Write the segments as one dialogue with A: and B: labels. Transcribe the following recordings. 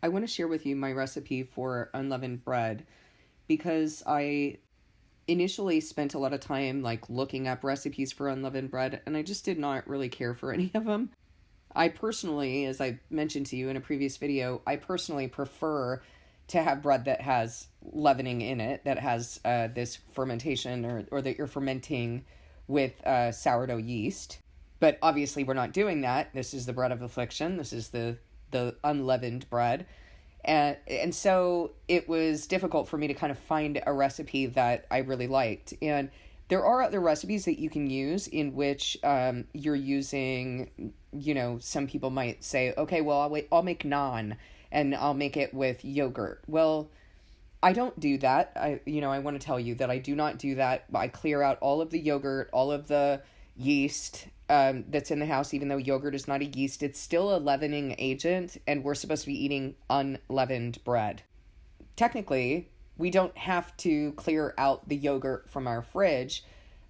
A: I want to share with you my recipe for unleavened bread because I initially spent a lot of time looking up recipes for unleavened bread, and I just did not really care for any of them. I personally, as I mentioned to you in a previous video, I personally prefer to have bread that has leavening in it, that has this fermentation or that you're fermenting with sourdough yeast. But obviously we're not doing that. This is the bread of affliction. This is the unleavened bread. And so it was difficult for me to kind of find a recipe that I really liked. And there are other recipes that you can use in which you're using, some people might say, okay, well, I'll make naan and I'll make it with yogurt. Well, I don't do that. I want to tell you that I do not do that. I clear out all of the yogurt, all of the yeast that's in the house. Even though yogurt is not a yeast, it's still a leavening agent, and we're supposed to be eating unleavened bread. Technically, we don't have to clear out the yogurt from our fridge,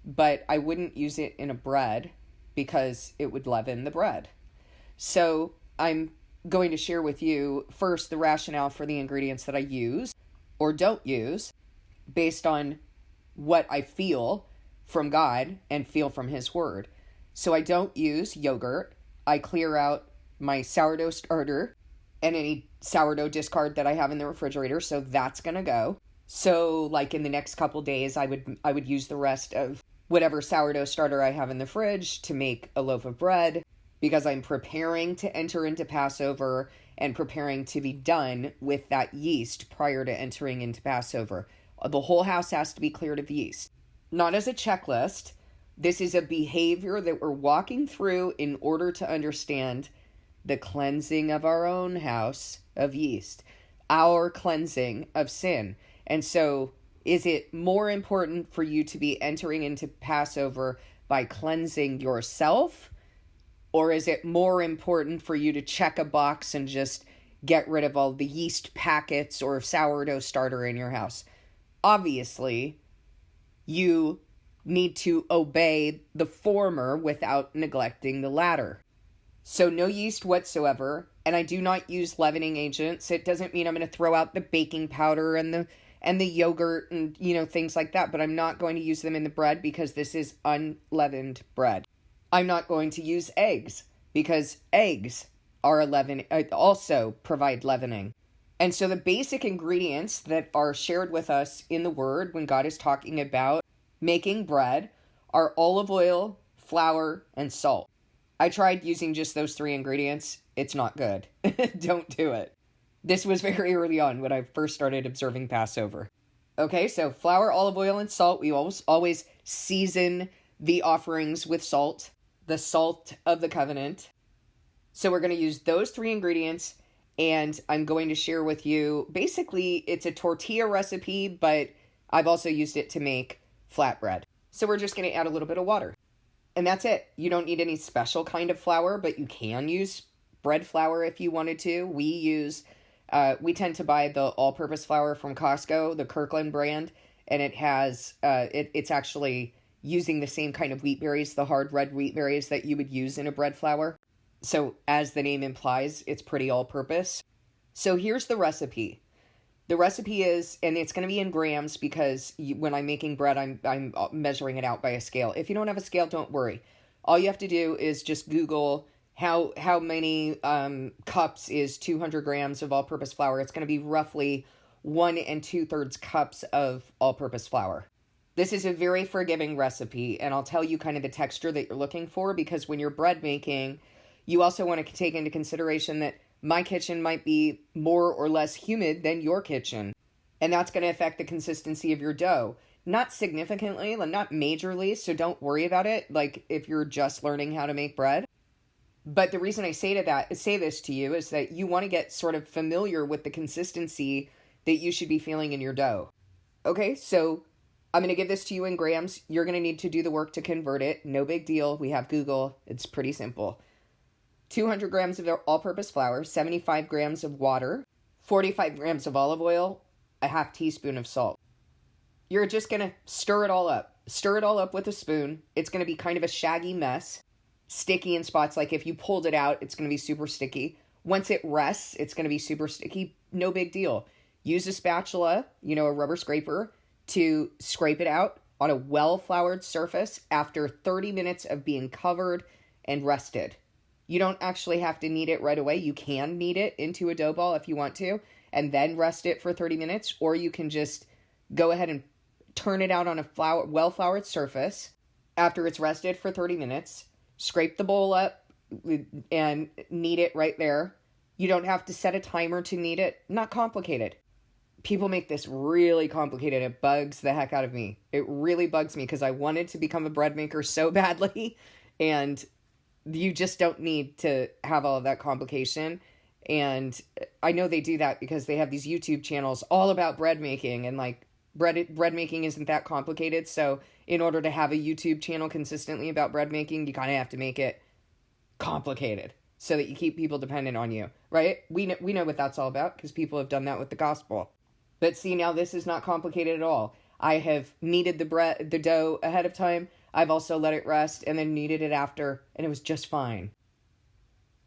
A: but I wouldn't use it in a bread because it would leaven the bread. So I'm going to share with you first the rationale for the ingredients that I use or don't use based on what I feel from God and feel from His Word. So I don't use yogurt. I clear out my sourdough starter and any sourdough discard that I have in the refrigerator, so that's gonna go. So in the next couple days, I would use the rest of whatever sourdough starter I have in the fridge to make a loaf of bread, because I'm preparing to enter into Passover and preparing to be done with that yeast prior to entering into Passover. The whole house has to be cleared of yeast. Not as a checklist. This is a behavior that we're walking through in order to understand the cleansing of our own house of yeast, our cleansing of sin. And so, is it more important for you to be entering into Passover by cleansing yourself? Or is it more important for you to check a box and just get rid of all the yeast packets or sourdough starter in your house? Obviously, you need to obey the former without neglecting the latter. So no yeast whatsoever, and I do not use leavening agents. It doesn't mean I'm going to throw out the baking powder and the yogurt and things like that, but I'm not going to use them in the bread because this is unleavened bread. I'm not going to use eggs because eggs are also provide leavening. And so the basic ingredients that are shared with us in the Word when God is talking about making bread are olive oil, flour, and salt. I tried using just those 3 ingredients. It's not good. Don't do it. This was very early on when I first started observing Passover. Okay, so flour, olive oil, and salt. We always season the offerings with salt, the salt of the covenant. So we're going to use those 3 ingredients, and I'm going to share with you, basically, it's a tortilla recipe, but I've also used it to make flatbread. So we're just going to add a little bit of water. And that's it. You don't need any special kind of flour, but you can use bread flour if you wanted to. We tend to buy the all-purpose flour from Costco, the Kirkland brand, and it has, it's actually using the same kind of wheat berries, the hard red wheat berries that you would use in a bread flour. So as the name implies, it's pretty all-purpose. So here's the recipe. The recipe is, and it's going to be in grams because when I'm making bread, I'm measuring it out by a scale. If you don't have a scale, don't worry. All you have to do is just Google how many cups is 200 grams of all-purpose flour. It's going to be roughly 1 2/3 cups of all-purpose flour. This is a very forgiving recipe, and I'll tell you kind of the texture that you're looking for, because when you're bread making, you also want to take into consideration that my kitchen might be more or less humid than your kitchen. And that's going to affect the consistency of your dough. Not significantly, not majorly, so don't worry about it, if you're just learning how to make bread. But the reason I say this to you is that you want to get sort of familiar with the consistency that you should be feeling in your dough. Okay, so I'm going to give this to you in grams. You're going to need to do the work to convert it. No big deal. We have Google. It's pretty simple. 200 grams of all-purpose flour, 75 grams of water, 45 grams of olive oil, a half teaspoon of salt. You're just going to stir it all up. Stir it all up with a spoon. It's going to be kind of a shaggy mess, sticky in spots. If you pulled it out, it's going to be super sticky. Once it rests, it's going to be super sticky. No big deal. Use a spatula, a rubber scraper, to scrape it out on a well-floured surface after 30 minutes of being covered and rested. You don't actually have to knead it right away. You can knead it into a dough ball if you want to, and then rest it for 30 minutes, or you can just go ahead and turn it out on a well-floured surface after it's rested for 30 minutes, scrape the bowl up, and knead it right there. You don't have to set a timer to knead it. Not complicated. People make this really complicated. It bugs the heck out of me. It really bugs me because I wanted to become a bread maker so badly, and you just don't need to have all of that complication. And I know they do that because they have these YouTube channels all about bread making, and like bread making isn't that complicated. So in order to have a YouTube channel consistently about bread making, you kind of have to make it complicated so that you keep people dependent on you, right? We know what that's all about because people have done that with the gospel. But see, now this is not complicated at all. I have kneaded the dough ahead of time. I've also let it rest and then kneaded it after, and it was just fine.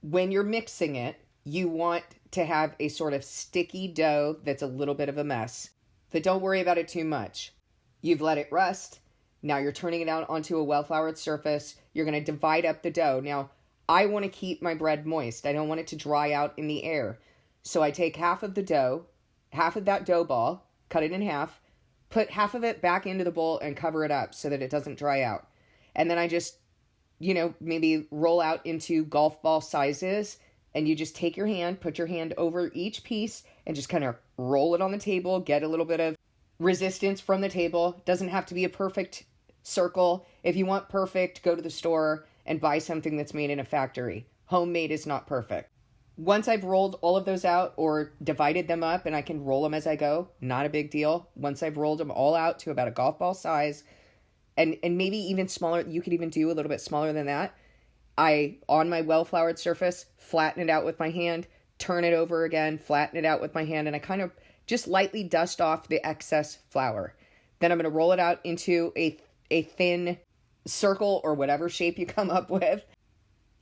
A: When you're mixing it, you want to have a sort of sticky dough that's a little bit of a mess. But don't worry about it too much. You've let it rest. Now you're turning it out onto a well-floured surface. You're going to divide up the dough. Now, I want to keep my bread moist. I don't want it to dry out in the air. So I take half of the dough, half of that dough ball, cut it in half, put half of it back into the bowl and cover it up so that it doesn't dry out. And then I just, maybe roll out into golf ball sizes, and you just take your hand, put your hand over each piece and just kind of roll it on the table, get a little bit of resistance from the table. Doesn't have to be a perfect circle. If you want perfect, go to the store and buy something that's made in a factory. Homemade is not perfect. Once I've rolled all of those out or divided them up and I can roll them as I go, not a big deal. Once I've rolled them all out to about a golf ball size, and maybe even smaller, you could even do a little bit smaller than that, on my well-floured surface, flatten it out with my hand, turn it over again, flatten it out with my hand, and I kind of just lightly dust off the excess flour. Then I'm going to roll it out into a thin circle or whatever shape you come up with.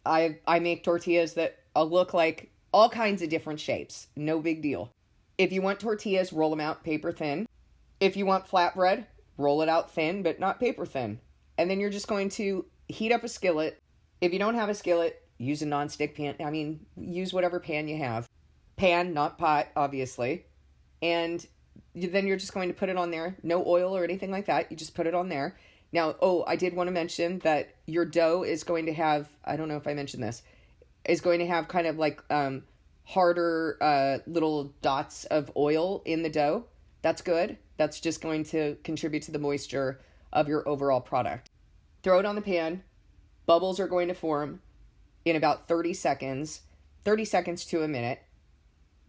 A: I make tortillas that look like all kinds of different shapes. No big deal. If you want tortillas, roll them out paper thin. If you want flatbread, roll it out thin, but not paper thin. And then you're just going to heat up a skillet. If you don't have a skillet, use a nonstick pan. Use whatever pan you have. Pan, not pot, obviously. And then you're just going to put it on there. No oil or anything like that. You just put it on there. Now, I did want to mention that your dough is going to have, I don't know if I mentioned this, is going to have kind of like harder little dots of oil in the dough. That's good. That's just going to contribute to the moisture of your overall product. Throw it on the pan. Bubbles are going to form in about 30 seconds to a minute.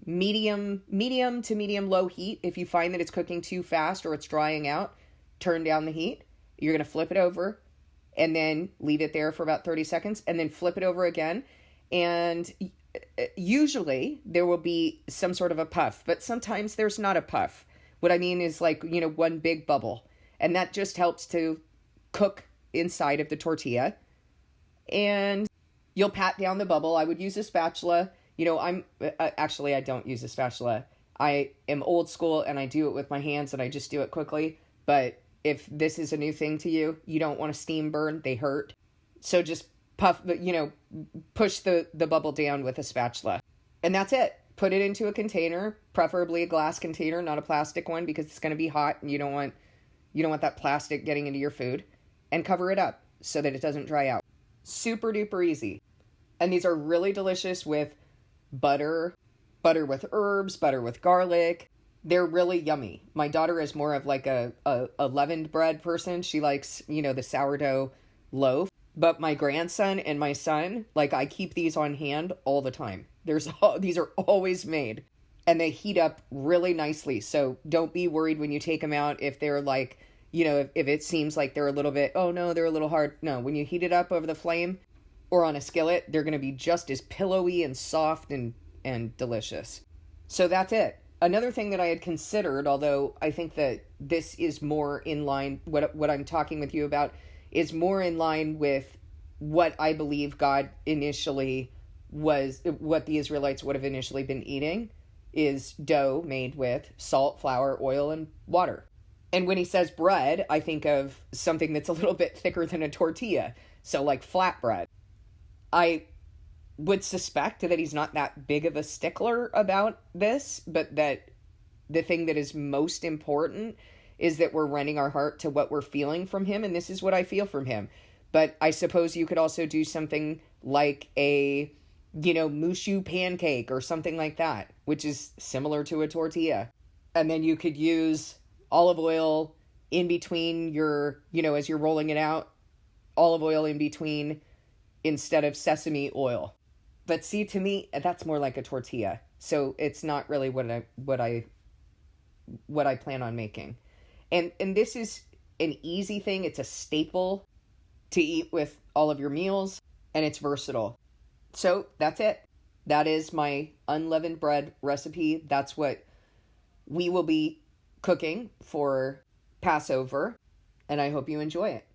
A: Medium to medium low heat. If you find that it's cooking too fast or it's drying out, turn down the heat. You're going to flip it over and then leave it there for about 30 seconds and then flip it over again. And usually there will be some sort of a puff, but sometimes there's not a puff. What I mean is like, one big bubble. And that just helps to cook inside of the tortilla. And you'll pat down the bubble. I would use a spatula. I don't use a spatula. I am old school and I do it with my hands and I just do it quickly. But if this is a new thing to you, you don't want to steam burn. They hurt. So just push the bubble down with a spatula. And that's it. Put it into a container, preferably a glass container, not a plastic one, because it's going to be hot and you don't want that plastic getting into your food. And cover it up so that it doesn't dry out. Super duper easy. And these are really delicious with butter with herbs, butter with garlic. They're really yummy. My daughter is more of like a leavened bread person. She likes, the sourdough loaf. But my grandson and my son, I keep these on hand all the time. These are always made. And they heat up really nicely. So don't be worried when you take them out if they're if it seems like they're a little bit, oh no, they're a little hard. No, when you heat it up over the flame or on a skillet, they're going to be just as pillowy and soft and delicious. So that's it. Another thing that I had considered, although I think that this is more in line, what I'm talking with you about is more in line with what I believe God initially what the Israelites would have initially been eating is dough made with salt, flour, oil, and water. And when he says bread, I think of something that's a little bit thicker than a tortilla. So like flatbread. I would suspect that he's not that big of a stickler about this, but that the thing that is most important is that we're running our heart to what we're feeling from him, and this is what I feel from him. But I suppose you could also do something like a, mushu pancake or something like that, which is similar to a tortilla. And then you could use olive oil in between your, as you're rolling it out, olive oil in between instead of sesame oil. But see, to me, that's more like a tortilla. So it's not really what I plan on making. And this is an easy thing. It's a staple to eat with all of your meals, and it's versatile. So that's it. That is my unleavened bread recipe. That's what we will be cooking for Passover, and I hope you enjoy it.